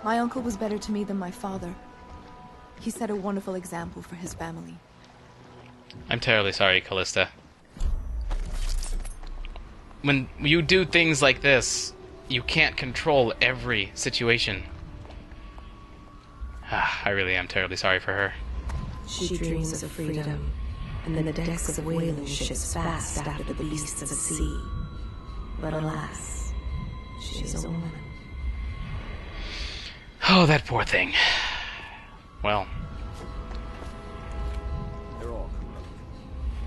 My uncle was better to me than my father. He set a wonderful example for his family. I'm terribly sorry, Calista. When you do things like this, you can't control every situation. I really am terribly sorry for her. She dreams of freedom, and the decks of whaling ships fast after the beasts of the sea. But alas, she is a woman. Oh, that poor thing. Well. They're all corrupt.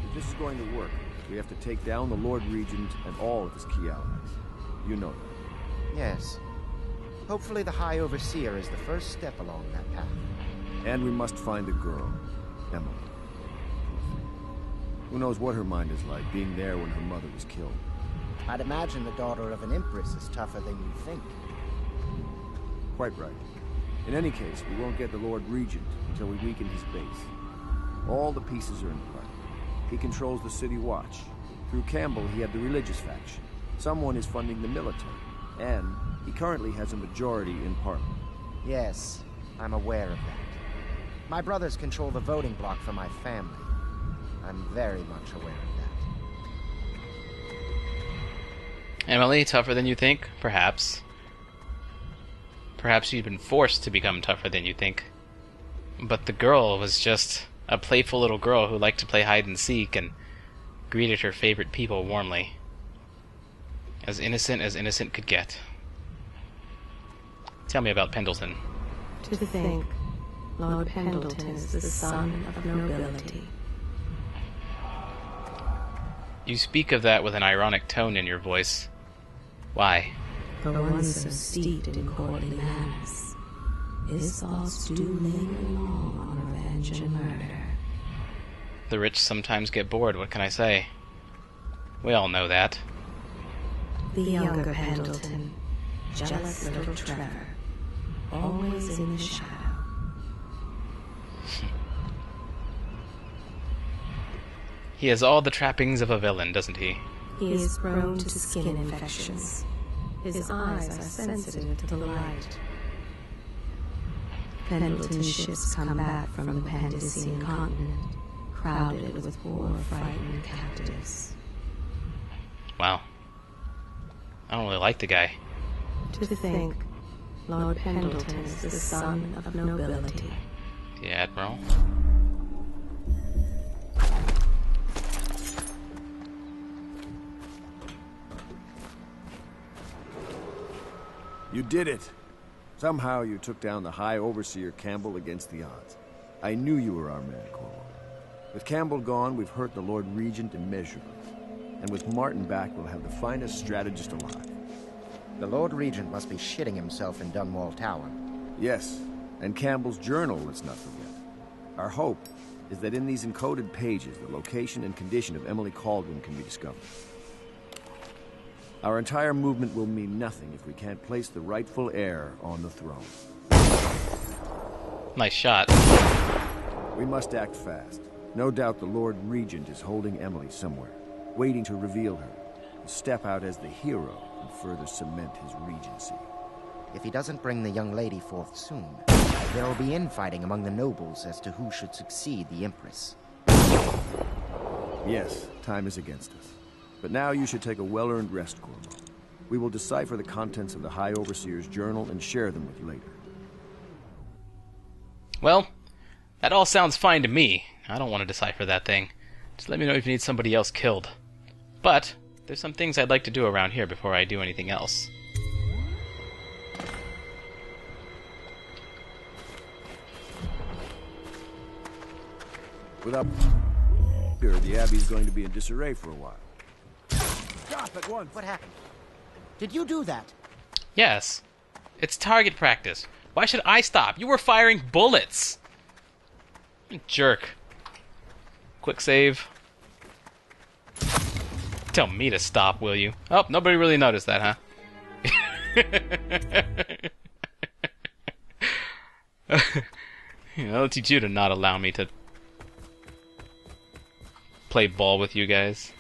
If this is going to work, we have to take down the Lord Regent and all of his key allies. You know that. Yes. Hopefully the High Overseer is the first step along that path. And we must find the girl, Emily. Who knows what her mind is like, being there when her mother was killed. I'd imagine the daughter of an empress is tougher than you think. Quite right. In any case, we won't get the Lord Regent until we weaken his base. All the pieces are in play. He controls the City Watch. Through Campbell, he had the religious faction. Someone is funding the military. And he currently has a majority in Parliament. Yes, I'm aware of that. My brothers control the voting bloc for my family. I'm very much aware of that. Emily, tougher than you think? Perhaps. Perhaps you've been forced to become tougher than you think. But the girl was just a playful little girl who liked to play hide-and-seek and greeted her favorite people warmly. As innocent could get. Tell me about Pendleton. To think, Lord Pendleton is the son of nobility. You speak of that with an ironic tone in your voice. Why? For one so steeped in courtly manners, his thoughts do linger long on revenge and murder. The rich sometimes get bored, what can I say? We all know that. The younger Pendleton, jealous little Trevor, always in the shadow. He has all the trappings of a villain, doesn't he? He is prone to skin infections. His eyes are sensitive to the light. Pendleton's ships come back from the Pandician continent, crowded with poor, frightened captives. Wow. I don't really like the guy. To think, Lord Pendleton is the son of nobility. The Admiral. You did it! Somehow you took down the High Overseer Campbell against the odds. I knew you were our man, Corporal. With Campbell gone, we've hurt the Lord Regent immeasurably. And with Martin back, we'll have the finest strategist alive. The Lord Regent must be shitting himself in Dunwall Tower. Yes, and Campbell's journal, let's not forget. Our hope is that in these encoded pages, the location and condition of Emily Caldwin can be discovered. Our entire movement will mean nothing if we can't place the rightful heir on the throne. Nice shot. We must act fast. No doubt the Lord Regent is holding Emily somewhere, waiting to reveal her, to step out as the hero and further cement his regency. If he doesn't bring the young lady forth soon, there will be infighting among the nobles as to who should succeed the Empress. Yes, time is against us. But now you should take a well-earned rest, Corporal. We will decipher the contents of the High Overseer's journal and share them with you later. Well, that all sounds fine to me. I don't want to decipher that thing. Just let me know if you need somebody else killed. But there's some things I'd like to do around here before I do anything else. Without the Abbey's going to be in disarray for a while. Stop at once! What happened? Did you do that? Yes. It's target practice. Why should I stop? You were firing bullets! Jerk. Quick save. Tell me to stop, will you? Oh, nobody really noticed that, huh? I'll teach you to not allow me to play ball with you guys.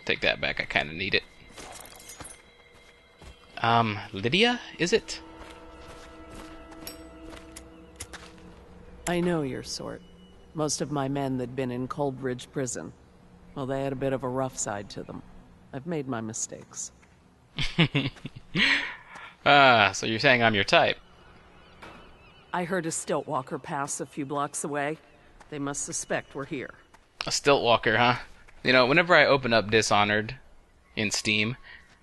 Take that back, I kinda need it. Lydia, is it? I know your sort. Most of my men that'd been in Coldridge Prison. Well, they had a bit of a rough side to them. I've made my mistakes. So you're saying I'm your type. I heard a stilt walker pass a few blocks away. They must suspect we're here. A stilt walker, huh? You know, whenever I open up Dishonored in Steam,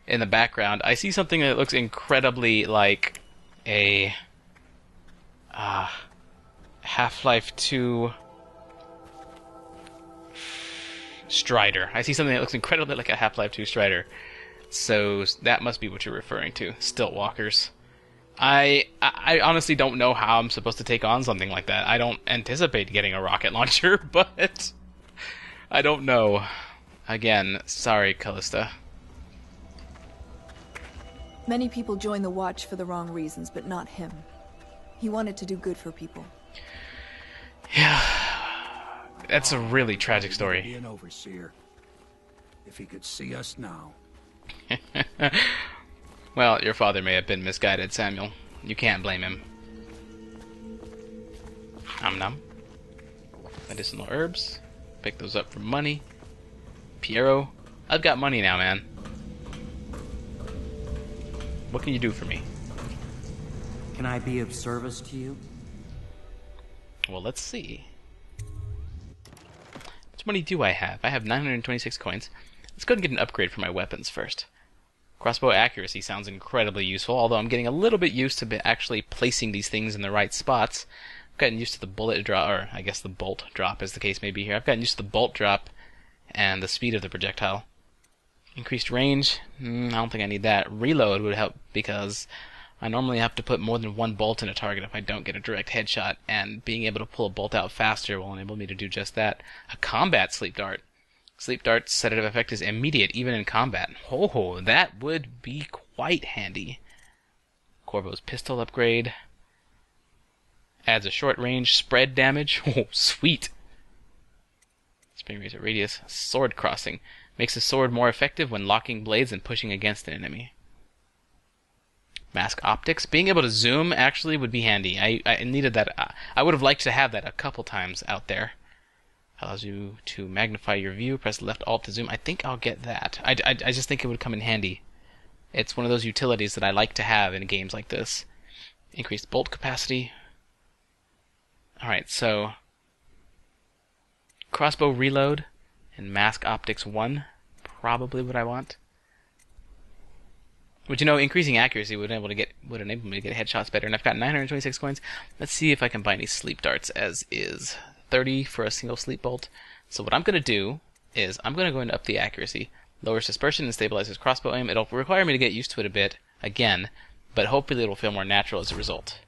in the background, I see something that looks incredibly like a Half-Life 2 Strider. I see something that looks incredibly like a Half-Life 2 Strider. So that must be what you're referring to. Stilt walkers. I honestly don't know how I'm supposed to take on something like that. I don't anticipate getting a rocket launcher, but I don't know. Again, sorry, Calista. Many people join the Watch for the wrong reasons, but not him. He wanted to do good for people. Yeah. That's a really tragic story. Be an overseer. If he could see us now. Well, your father may have been misguided, Samuel. You can't blame him. Nom. Medicinal herbs. Pick those up for money. Piero, I've got money now, man. What can you do for me? Can I be of service to you? Well, let's see. How much money do I have? I have 926 coins. Let's go ahead and get an upgrade for my weapons first. Crossbow accuracy sounds incredibly useful, although I'm getting a little bit used to actually placing these things in the right spots. I've gotten used to the bullet drop, or I guess the bolt drop as the case may be here. I've gotten used to the bolt drop and the speed of the projectile. Increased range, I don't think I need that. Reload would help because I normally have to put more than one bolt in a target if I don't get a direct headshot, and being able to pull a bolt out faster will enable me to do just that. A combat sleep dart. Sleep dart's sedative effect is immediate, even in combat. Oh, that would be quite handy. Corvo's pistol upgrade. Adds a short range spread damage. Oh, sweet. Spring razor radius. Sword crossing. Makes the sword more effective when locking blades and pushing against an enemy. Mask optics. Being able to zoom actually would be handy. I needed that. I would have liked to have that a couple times out there. Allows you to magnify your view. Press left alt to zoom. I think I'll get that. I just think it would come in handy. It's one of those utilities that I like to have in games like this. Increased bolt capacity. Alright, so crossbow reload and mask optics 1. Probably what I want. But you know, increasing accuracy would enable me to get headshots better, and I've got 926 coins. Let's see if I can buy any sleep darts as is. 30 for a single sleep bolt. So what I'm going to do is I'm going to go into up the accuracy. Lowers dispersion and stabilizes crossbow aim. It'll require me to get used to it a bit, again, but hopefully it'll feel more natural as a result.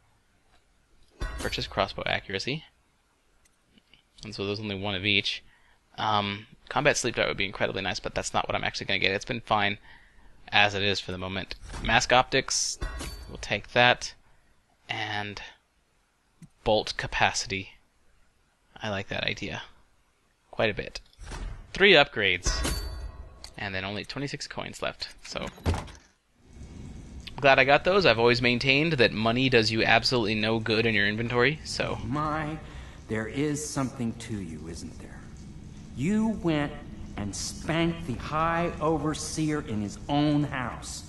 Purchase crossbow accuracy. And so there's only one of each. Combat sleep dart would be incredibly nice, but that's not what I'm actually going to get. It's been fine as it is for the moment. Mask optics, we'll take that. And bolt capacity. I like that idea quite a bit. 3 upgrades, and then only 26 coins left. So, glad I got those. I've always maintained that money does you absolutely no good in your inventory, so... My, there is something to you, isn't there? You went and spanked the High Overseer in his own house.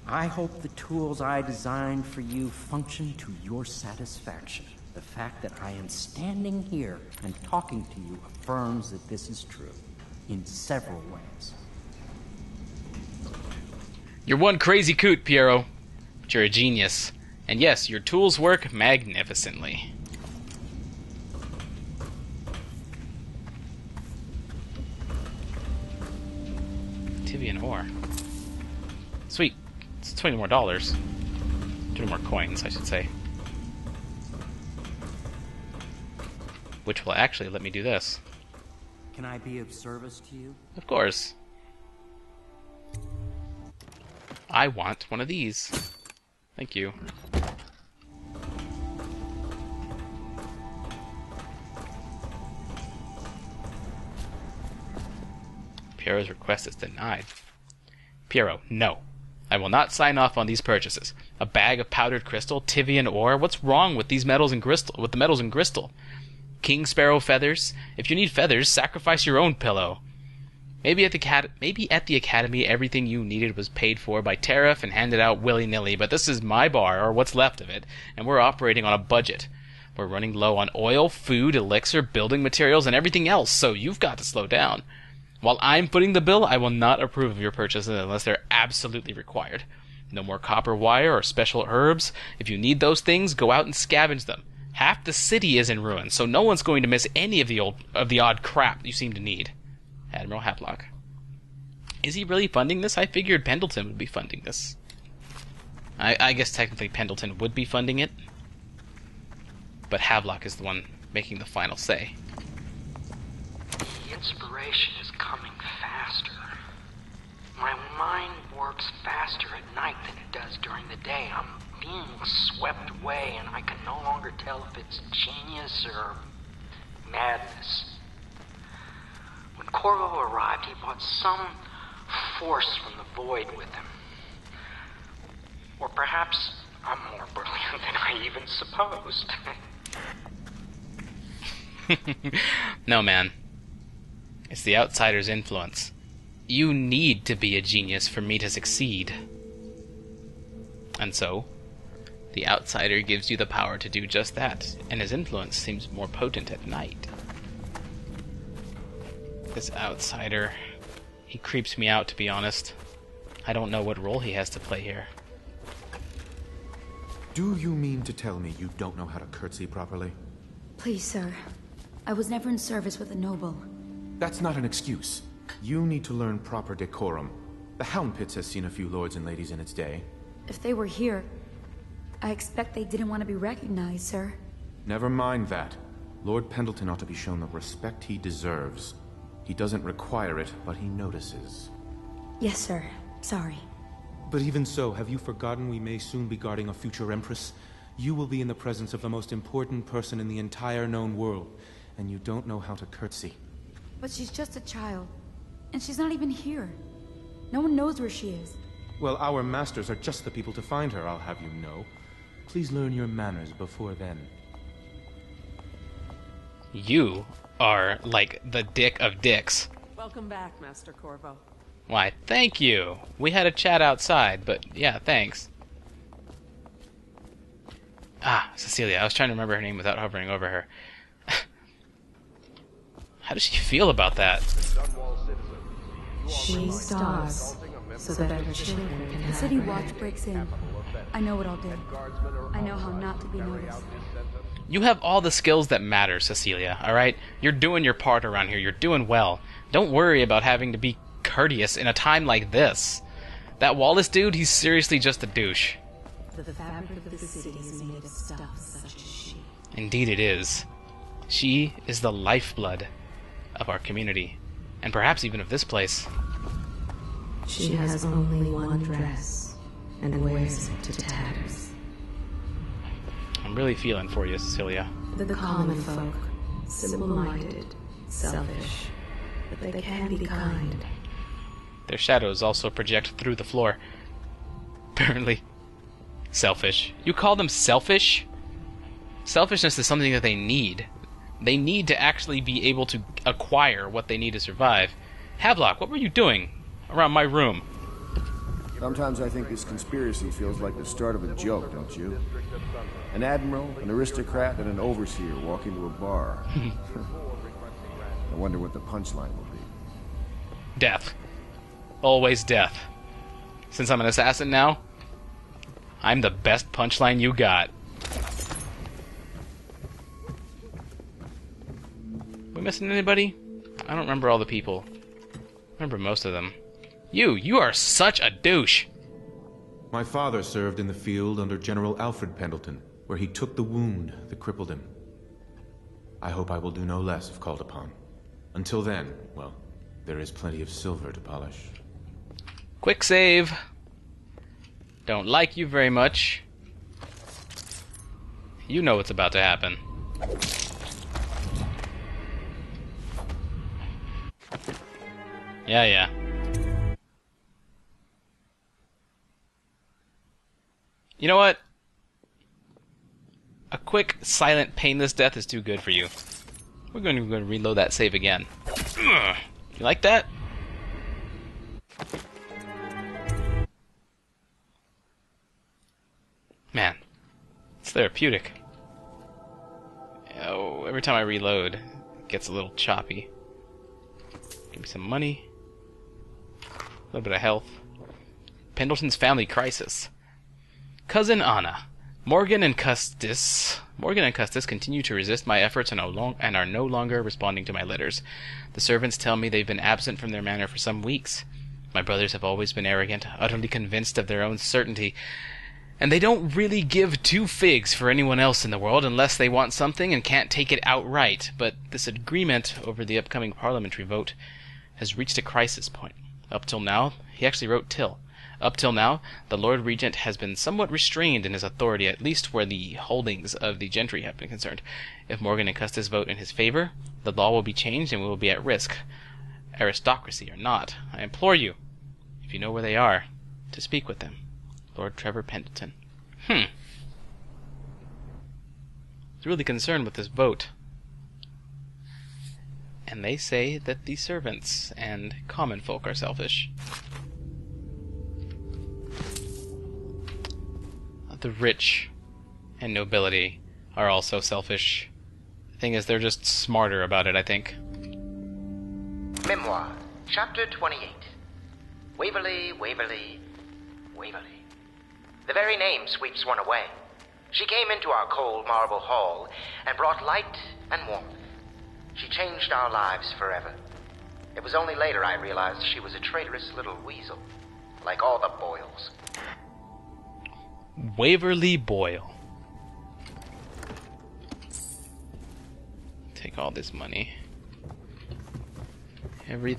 I hope the tools I designed for you function to your satisfaction. The fact that I am standing here and talking to you affirms that this is true, in several ways. You're one crazy coot, Piero. But you're a genius. And yes, your tools work magnificently. Tivian ore. Sweet. It's $20 more. $20 more coins, I should say. Which will actually let me do this. Can I be of service to you? Of course. I want one of these. Thank you. Piero's request is denied. Piero, no. I will not sign off on these purchases. A bag of powdered crystal? Tivian ore? What's wrong with these metals and crystal? With the metals and crystal? King sparrow feathers? If you need feathers, sacrifice your own pillow. Maybe at the academy, everything you needed was paid for by tariff and handed out willy-nilly, but this is my bar, or what's left of it, and we're operating on a budget. We're running low on oil, food, elixir, building materials, and everything else, so you've got to slow down. While I'm footing the bill, I will not approve of your purchases unless they're absolutely required. No more copper wire or special herbs. If you need those things, go out and scavenge them. Half the city is in ruins, so no one's going to miss any of the odd crap you seem to need. Admiral Havelock. Is he really funding this? I figured Pendleton would be funding this. I guess technically Pendleton would be funding it. But Havelock is the one making the final say. The inspiration is coming faster. My mind works faster at night than it does during the day. I'm being swept away, and I can no longer tell if it's genius or madness. When Corvo arrived, he brought some force from the void with him. Or perhaps I'm more brilliant than I even supposed. No, man. It's the outsider's influence. You need to be a genius for me to succeed. And so, the outsider gives you the power to do just that, and his influence seems more potent at night. This outsider, he creeps me out, to be honest. I don't know what role he has to play here. Do you mean to tell me you don't know how to curtsy properly? Please, sir. I was never in service with a noble. That's not an excuse. You need to learn proper decorum. The Hound Pits has seen a few lords and ladies in its day. If they were here, I expect they didn't want to be recognized, sir. Never mind that. Lord Pendleton ought to be shown the respect he deserves. He doesn't require it, but he notices. Yes, sir. Sorry. But even so, have you forgotten we may soon be guarding a future Empress? You will be in the presence of the most important person in the entire known world, and you don't know how to curtsy. But she's just a child, and she's not even here. No one knows where she is. Well, our masters are just the people to find her, I'll have you know. Please learn your manners before then. You are like the dick of dicks. Welcome back, Master Corvo. Why, thank you. We had a chat outside, but yeah, thanks. Ah, Cecilia. I was trying to remember her name without hovering over her. How does she feel about that? She starves so that her children can have The city bread. watch breaks in. I know what I'll do. I know how not to be noticed. You have all the skills that matter, Cecilia, alright? You're doing your part around here. You're doing well. Don't worry about having to be courteous in a time like this. That Wallace dude, he's seriously just a douche. The fabric of the city is made of stuff such as she. Indeed it is. She is the lifeblood of our community, and perhaps even of this place. She has only one dress, and wears it to tatters. I'm really feeling for you, Cecilia. The common folk, simple-minded, selfish, but they can be kind. Their shadows also project through the floor. Apparently. Selfish. You call them selfish? Selfishness is something that they need. They need to actually be able to acquire what they need to survive. Havelock, what were you doing around my room? Sometimes I think this conspiracy feels like the start of a joke, don't you? An admiral, an aristocrat, and an overseer walk into a bar. I wonder what the punchline will be. Death. Always death. Since I'm an assassin now, I'm the best punchline you got. We missing anybody? I don't remember all the people. I remember most of them. You are such a douche! My father served in the field under General Alfred Pendleton, where he took the wound that crippled him. I hope I will do no less if called upon. Until then, well, there is plenty of silver to polish. Quick save. Don't like you very much. You know what's about to happen. Yeah. You know what? A quick, silent, painless death is too good for you. We're going to reload that save again. Ugh. You like that? Man, it's therapeutic. Oh, every time I reload, it gets a little choppy. Give me some money. A little bit of health. Pendleton's family crisis. Cousin Anna. Morgan and Custis continue to resist my efforts and are no longer responding to my letters. The servants tell me they've been absent from their manor for some weeks. My brothers have always been arrogant, utterly convinced of their own certainty, and they don't really give two figs for anyone else in the world unless they want something and can't take it outright. But this agreement over the upcoming parliamentary vote has reached a crisis point. Up till now, he actually wrote till. Up till now, the Lord Regent has been somewhat restrained in his authority, at least where the holdings of the gentry have been concerned. If Morgan and Custis vote in his favor, the law will be changed and we will be at risk. Aristocracy or not, I implore you, if you know where they are, to speak with them. Lord Trevor Pendleton. He's really concerned with this vote. And they say that the servants and common folk are selfish. The rich and nobility are also selfish. The thing is, they're just smarter about it, I think. Memoir, Chapter 28. Waverly, Waverly, Waverly. The very name sweeps one away. She came into our cold marble hall and brought light and warmth. She changed our lives forever. It was only later I realized she was a traitorous little weasel, like all the Boyles. Waverly Boyle. Take all this money. Every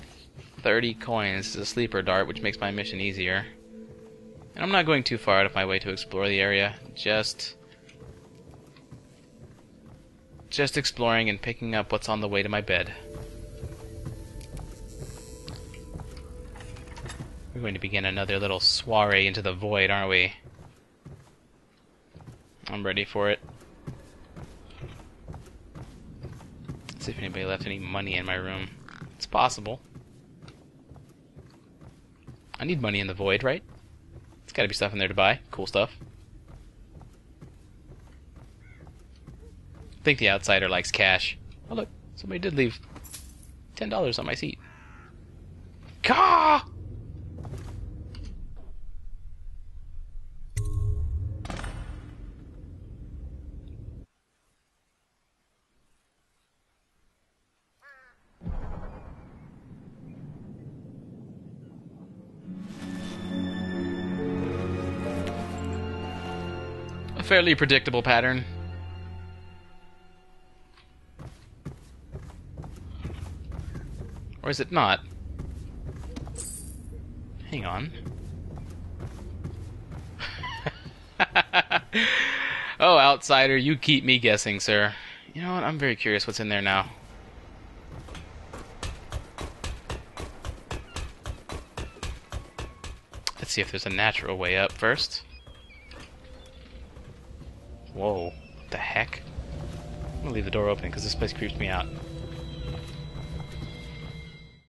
30 coins is a sleeper dart, which makes my mission easier. And I'm not going too far out of my way to explore the area. Just exploring and picking up what's on the way to my bed. We're going to begin another little soiree into the void, aren't we? I'm ready for it. Let's see if anybody left any money in my room. It's possible. I need money in the void, right? There's gotta be stuff in there to buy. Cool stuff. I think the outsider likes cash. Oh look, somebody did leave $10 on my seat. Gah! A fairly predictable pattern. Or is it not? Hang on. Oh, outsider, you keep me guessing, sir. You know what? I'm very curious what's in there now. Let's see if there's a natural way up first. Whoa, what the heck? I'm gonna leave the door open because this place creeps me out.